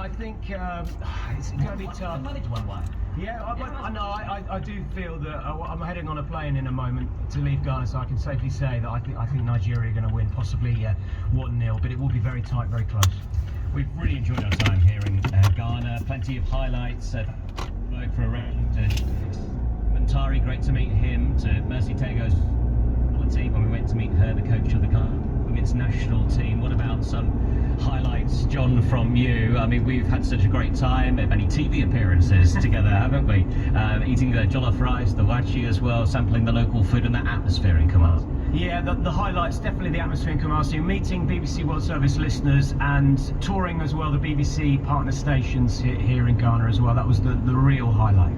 I think it's going to be tough. Yeah, I do feel that I'm heading on a plane in a moment to leave Ghana, so I can safely say that I think Nigeria are going to win, possibly 1-0, but it will be very tight, very close. We've really enjoyed our time here in Ghana. Plenty of highlights. For a round to Montari, great to meet him. To Mercy Tego's team when we went to meet her, the coach of the women's national team. What about some highlights, John, from you? I mean, we've had such a great time. Many TV appearances together, haven't we? Eating the jollof rice, the wachi as well, sampling the local food and that atmosphere in Kumasi. Yeah, the highlights, definitely the atmosphere in Kumasi, meeting BBC World Service listeners and touring as well the BBC partner stations here in Ghana as well. That was the real highlight.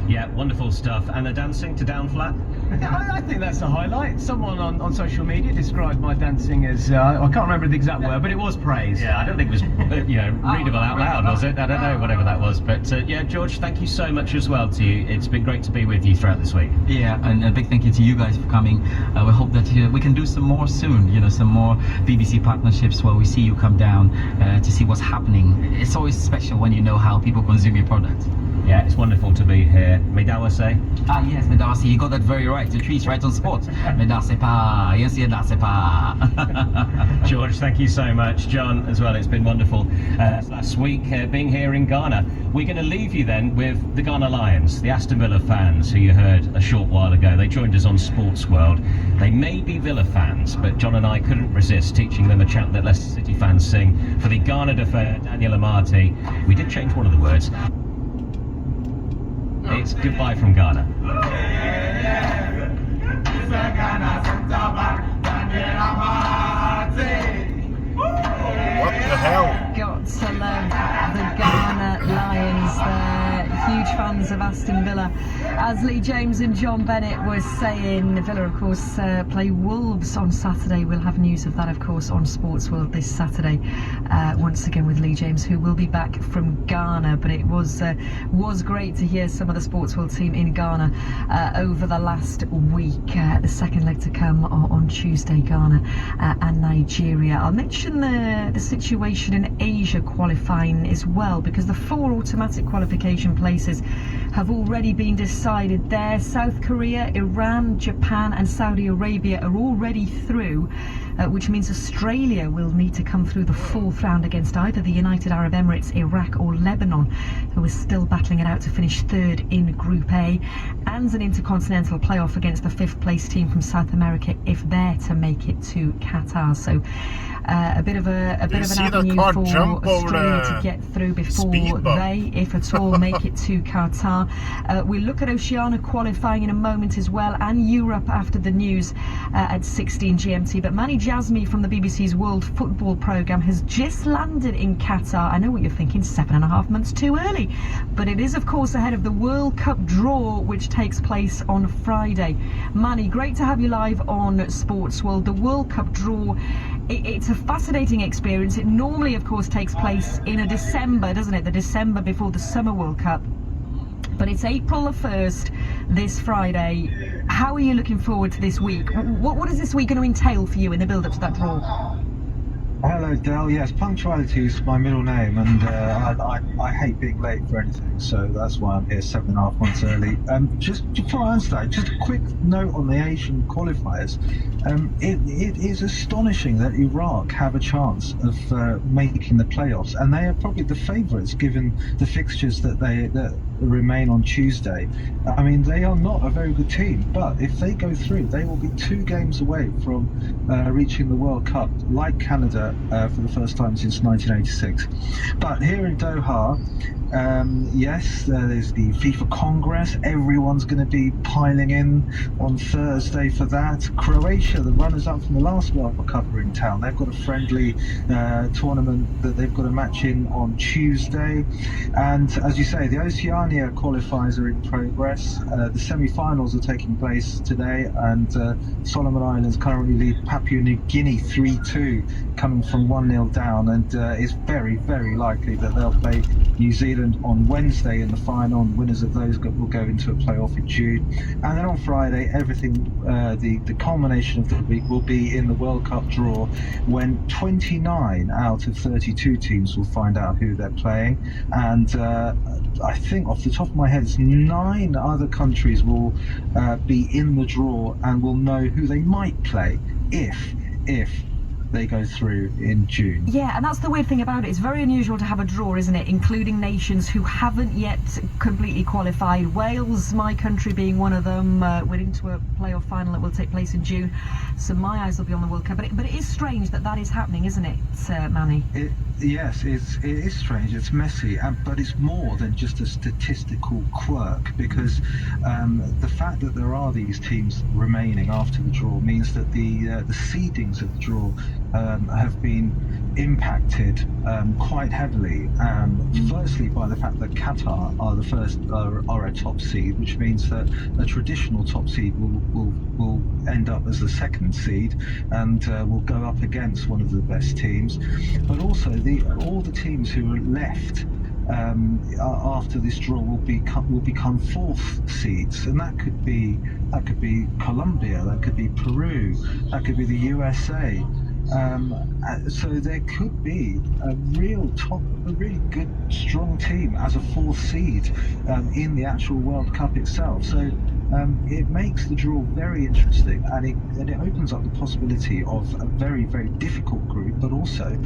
Yeah, wonderful stuff. And the dancing to Down Flat? I think that's a highlight. Someone on social media described my dancing as, I can't remember the exact word, but it was praise. Yeah, I don't think it was readable out loud, was it? I don't know, whatever that was. But yeah, George, thank you so much as well to you. It's been great to be with you throughout this week. Yeah, and a big thank you to you guys for coming. We hope that we can do some more soon, some more BBC partnerships where we see you come down to see what's happening. It's always special when you know how people consume your product. Yeah, it's wonderful to be here. Medawase? Ah, yes, Medawase, you got that very right. The tree's right on spot. Medasepa, yes, Medasepa. George, thank you so much. John, as well, it's been wonderful last week being here in Ghana. We're going to leave you then with the Ghana Lions, the Aston Villa fans who you heard a short while ago. They joined us on Sports World. They may be Villa fans, but John and I couldn't resist teaching them a chant that Leicester City fans sing for the Ghana defender, Daniel Amati. We did change one of the words. It's goodbye from Ghana. What the hell? Got to love the Ghana Lions. They're huge fans of Aston Villa. As Lee James and John Bennett was saying, Villa, of course, play Wolves on Saturday. We'll have news of that, of course, on Sports World this Saturday. Once again with Lee James, who will be back from Ghana. But it was great to hear some of the Sports World team in Ghana over the last week. The second leg to come on Tuesday, Ghana and Nigeria. I'll mention the situation in Asia qualifying as well, because the 4 automatic qualification places have already been decided there. South Korea, Iran, Japan and Saudi Arabia are already through, which means Australia will need to come through the 4th round against either the United Arab Emirates, Iraq or Lebanon, who is still battling it out to finish 3rd in Group A, and an intercontinental playoff against the 5th place team from South America if they're to make it to Qatar. So a bit of an avenue for Australia to get through before they, if at all, make it to Qatar. We'll look at Oceania qualifying in a moment as well, and Europe after the news at 16 GMT. But Mani Jazmi from the BBC's World Football Programme has just landed in Qatar. I know what you're thinking, 7.5 months too early. But it is, of course, ahead of the World Cup draw, which takes place on Friday. Mani, great to have you live on Sports World. The World Cup draw, it's a fascinating experience. It normally, of course, takes place in a December, doesn't it? The December before the Summer World Cup. But it's April the 1st, this Friday. How are you looking forward to this week? What is this week going to entail for you in the build-up to that draw? Hello, Del. Yes, punctuality is my middle name, and I hate being late for anything, so that's why I'm here 7.5 months early. Just before I answer that, just a quick note on the Asian qualifiers. It is astonishing that Iraq have a chance of making the playoffs, and they are probably the favourites given the fixtures that remain on Tuesday. I mean, they are not a very good team, but if they go through, they will be 2 games away from reaching the World Cup, like Canada, for the first time since 1986. But here in Doha, yes, there's the FIFA Congress. Everyone's going to be piling in on Thursday for that. Croatia, the runners-up from the last World Cup, are in town. They've got a friendly tournament that they've got a match in on Tuesday. And as you say, the Oceania Oceania qualifiers are in progress. The semi-finals are taking place today, and Solomon Islands currently lead Papua New Guinea 3-2, coming from 1-0 down, and it's very, very likely that they'll play New Zealand on Wednesday in the final, and winners of those will go into a playoff in June. And then on Friday, everything, the culmination of the week will be in the World Cup draw, when 29 out of 32 teams will find out who they're playing. And I think off the top of my head, it's 9 other countries will be in the draw and will know who they might play if they go through in June. Yeah, and that's the weird thing about it. It's very unusual to have a draw, isn't it? Including nations who haven't yet completely qualified. Wales, my country, being one of them, winning to a playoff final that will take place in June. So my eyes will be on the World Cup. But it is strange that is happening, isn't it, Manny? Yes, it is strange. It's messy, but it's more than just a statistical quirk, because the fact that there are these teams remaining after the draw means that the seedings of the draw have been impacted quite heavily. Firstly, by the fact that Qatar are the first are a top seed, which means that a traditional top seed will end up as the second seed and will go up against one of the best teams. But also, all the teams who are left after this draw will become fourth seeds, and that could be Colombia, that could be Peru, that could be the USA. So there could be a really good, strong team as a fourth seed in the actual World Cup itself. So it makes the draw very interesting, and it opens up the possibility of a very, very difficult group, but also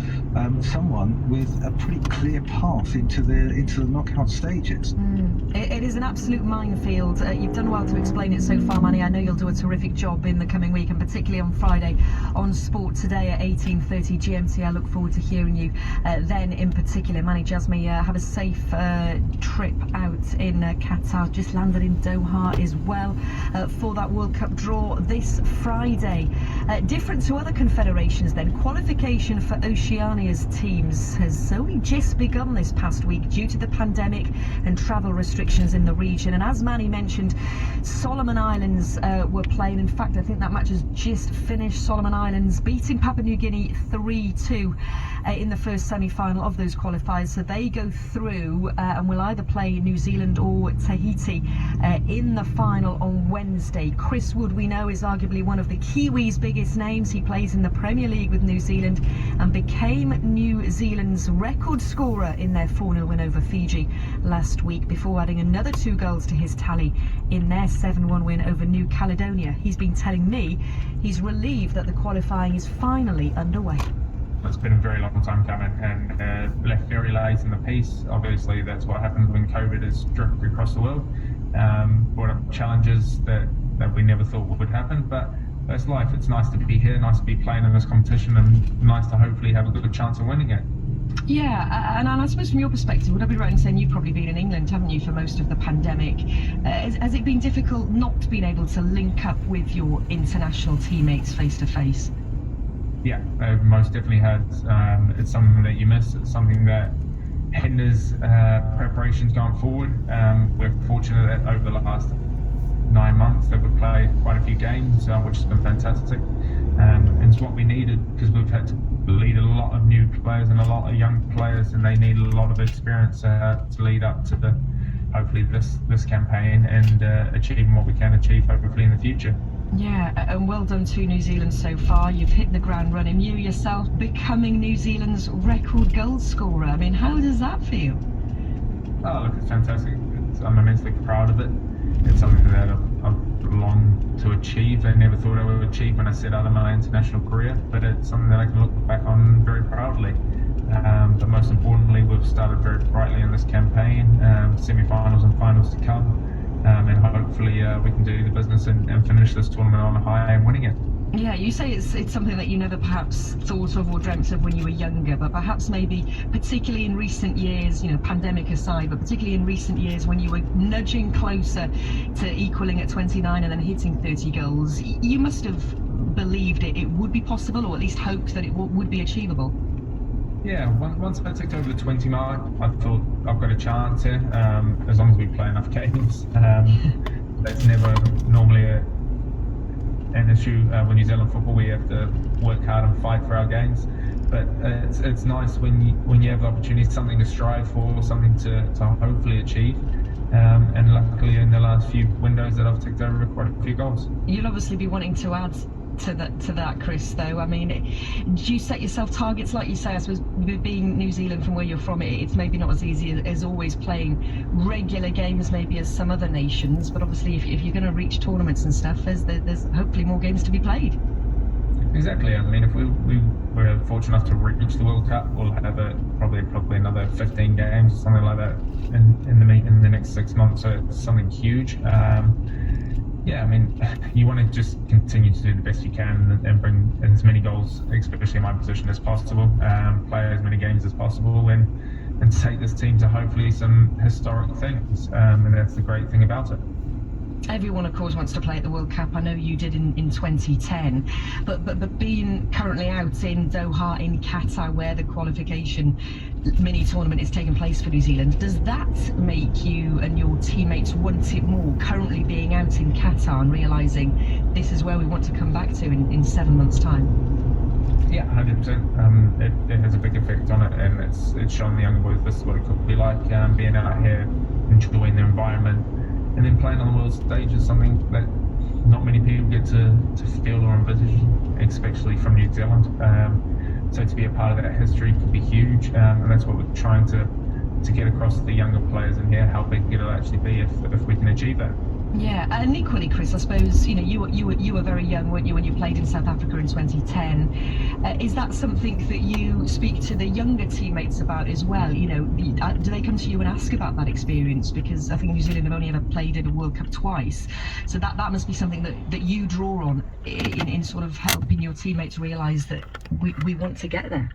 someone with a pretty clear path into the knockout stages. It is an absolute minefield. You've done well to explain it so far, Manny. I know you'll do a terrific job in the coming week, and particularly on Friday on Sport Today at 18:30 GMT. I look forward to hearing you then in particular. Manny Jasmy, have a safe trip out in Qatar. Just landed in Doha as well for that World Cup draw this Friday. Different to other confederations then, qualification for Oceania's teams has only just begun this past week due to the pandemic and travel restrictions in the region. And as Manny mentioned, Solomon Islands were playing. In fact, I think that match has just finished. Solomon Islands beating Papua New Guinea 3-2 in the first semi-final of those qualifiers. So they go through and will either play New Zealand or Tahiti in the final on Wednesday. Chris Wood, we know, is arguably one of the Kiwis' biggest names. He plays in the Premier League with New Zealand and became New Zealand's record scorer in their 4-0 win over Fiji last week, before adding another 2 goals to his tally in their 7-1 win over New Caledonia. He's been telling me he's relieved that the qualifying is finally underway. It's been a very long time coming, and left very late in the piece. Obviously, that's what happens when COVID is struck across the world. Brought up challenges that we never thought would happen, but that's life. It's nice to be here, nice to be playing in this competition, and nice to hopefully have a good chance of winning it. Yeah, and I suppose from your perspective, would I be right in saying you've probably been in England, haven't you, for most of the pandemic? Has it been difficult not being able to link up with your international teammates face to face? Yeah, most definitely has. It's something that you miss. It's something that hinders preparations going forward. We're fortunate that over the last 9 months that we've played quite a few games, which has been fantastic. And it's what we needed, because we've had to lead a lot of new players and a lot of young players, and they need a lot of experience to lead up to hopefully this campaign and achieving what we can achieve hopefully in the future. Yeah, and well done to New Zealand so far. You've hit the ground running. You yourself becoming New Zealand's record goal scorer. I mean, how does that feel? Oh, look, it's fantastic. I'm immensely proud of it. It's something that I've longed to achieve. I never thought I would achieve when I set out on my international career, but it's something that I can look back on very proudly. But most importantly, we've started very brightly in this campaign, semi-finals and finals to come. And hopefully we can do the business and finish this tournament on a high and winning it. Yeah, you say it's something that you never perhaps thought of or dreamt of when you were younger, but perhaps maybe particularly in recent years, you know, pandemic aside, but particularly in recent years when you were nudging closer to equaling at 29 and then hitting 30 goals, you must have believed it would be possible, or at least hoped that it would be achievable. Yeah, once I ticked over the 20 mark, I thought I've got a chance here, as long as we play enough games. That's never normally an issue with New Zealand football. We have to work hard and fight for our games, but it's nice when you have the opportunity, something to strive for, something to hopefully achieve. And luckily, in the last few windows that I've ticked over, quite a few goals. You'll obviously be wanting to add to that, Chris, though. I mean, do you set yourself targets? Like you say, I suppose, being New Zealand from where you're from, it's maybe not as easy as always playing regular games maybe as some other nations, but obviously if you're going to reach tournaments and stuff, there's hopefully more games to be played. Exactly. I mean, if we're fortunate enough to reach the World Cup, we'll have probably another 15 games, something like that, in the next 6 months. So it's something huge. Yeah, I mean, you want to just continue to do the best you can and bring as many goals, especially in my position, as possible, play as many games as possible, and take this team to hopefully some historic things. And that's the great thing about it. Everyone, of course, wants to play at the World Cup. I know you did in 2010, but being currently out in Doha, in Qatar, where the qualification mini tournament is taking place for New Zealand, does that make you and your teammates want it more, currently being out in Qatar and realising this is where we want to come back to in 7 months' time? Yeah, 100%. It has a big effect on it, and it's shown the younger boys this is what it could be like, being out here, enjoying the environment. And then playing on the world stage is something that not many people get to feel or envisage, especially from New Zealand. So to be a part of that history could be huge, and that's what we're trying to get across to the younger players in here, how big it'll actually be if we can achieve that. Yeah, and equally, Chris, I suppose, you know, you were very young, weren't you, when you played in South Africa in 2010? Is that something that you speak to the younger teammates about as well? You know, do they come to you and ask about that experience? Because I think New Zealand have only ever played in a World Cup twice, so that must be something that you draw on in sort of helping your teammates realise that we want to get there.